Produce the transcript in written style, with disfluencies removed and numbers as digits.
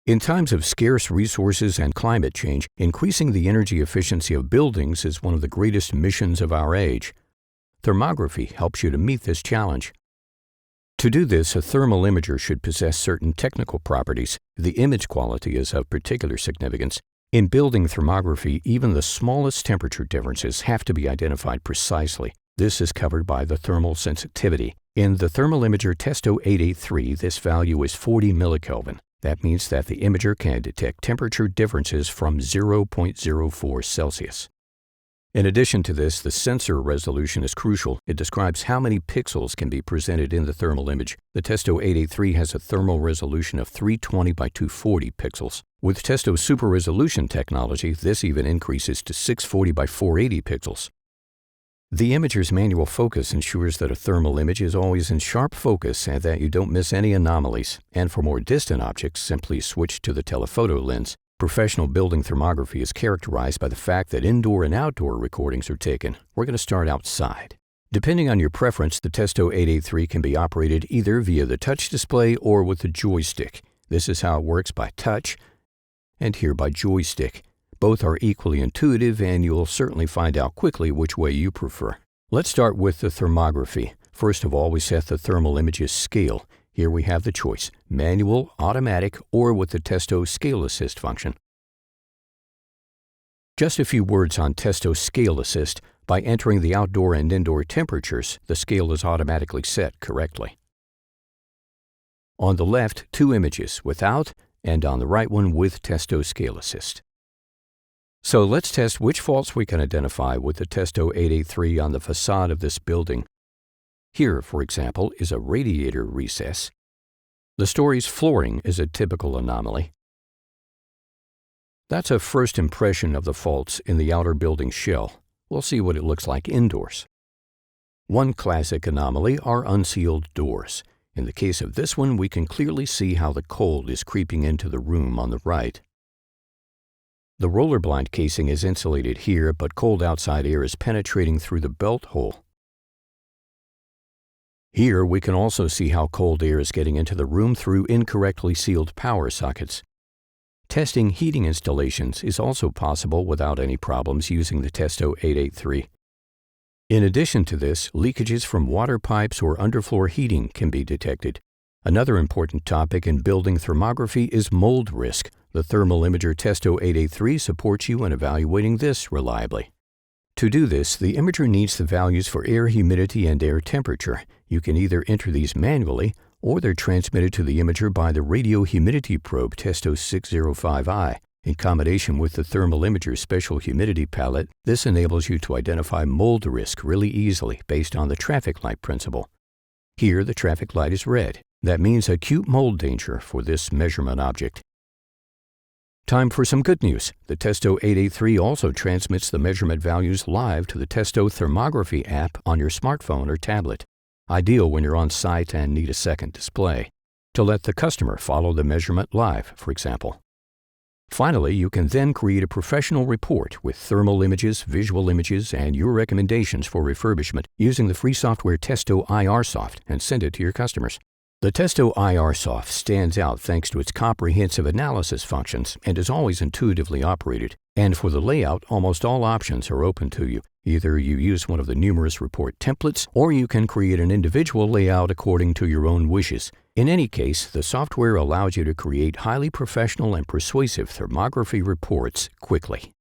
In times of scarce resources and climate change, increasing the energy efficiency of buildings is one of the greatest missions of our age. Thermography helps you to meet this challenge. To do this, a thermal imager should possess certain technical properties. The image quality is of particular significance. In building thermography, even the smallest temperature differences have to be identified precisely. This is covered by the thermal sensitivity. In the thermal imager Testo 883, this value is 40 millikelvin. That means that the imager can detect temperature differences from 0.04 Celsius. In addition to this, the sensor resolution is crucial. It describes how many pixels can be presented in the thermal image. The Testo 883 has a thermal resolution of 320 by 240 pixels. With Testo super resolution technology, this even increases to 640 by 480 pixels. The imager's manual focus ensures that a thermal image is always in sharp focus and that you don't miss any anomalies. And for more distant objects, simply switch to the telephoto lens. Professional building thermography is characterized by the fact that indoor and outdoor recordings are taken. We're going to start outside. Depending on your preference, the Testo 883 can be operated either via the touch display or with the joystick. This is how it works by touch and here by joystick. Both are equally intuitive, and you'll certainly find out quickly which way you prefer. Let's start with the thermography. First of all, we set the thermal image's scale. Here we have the choice: manual, automatic, or with the Testo Scale Assist function. Just a few words on Testo Scale Assist. By entering the outdoor and indoor temperatures, the scale is automatically set correctly. On the left, two images without, and on the right one with Testo Scale Assist. So let's test which faults we can identify with the Testo 883 on the facade of this building. Here, for example, is a radiator recess. The story's flooring is a typical anomaly. That's a first impression of the faults in the outer building shell. We'll see what it looks like indoors. One classic anomaly are unsealed doors. In the case of this one, we can clearly see how the cold is creeping into the room on the right. The roller blind casing is insulated here, but cold outside air is penetrating through the belt hole. Here we can also see how cold air is getting into the room through incorrectly sealed power sockets. Testing heating installations is also possible without any problems using the Testo 883. In addition to this, leakages from water pipes or underfloor heating can be detected. Another important topic in building thermography is mold risk. The thermal imager Testo 883 supports you in evaluating this reliably. To do this, the imager needs the values for air humidity and air temperature. You can either enter these manually, or they're transmitted to the imager by the radio humidity probe Testo 605i. In combination with the thermal imager's special humidity palette, this enables you to identify mold risk really easily based on the traffic light principle. Here, the traffic light is red. That means acute mold danger for this measurement object. Time for some good news. The Testo 883 also transmits the measurement values live to the Testo Thermography app on your smartphone or tablet, ideal when you're on site and need a second display, to let the customer follow the measurement live, for example. Finally, you can then create a professional report with thermal images, visual images, and your recommendations for refurbishment using the free software Testo IRsoft and send it to your customers. The Testo IRsoft stands out thanks to its comprehensive analysis functions and is always intuitively operated. And for the layout, almost all options are open to you. Either you use one of the numerous report templates, or you can create an individual layout according to your own wishes. In any case, the software allows you to create highly professional and persuasive thermography reports quickly.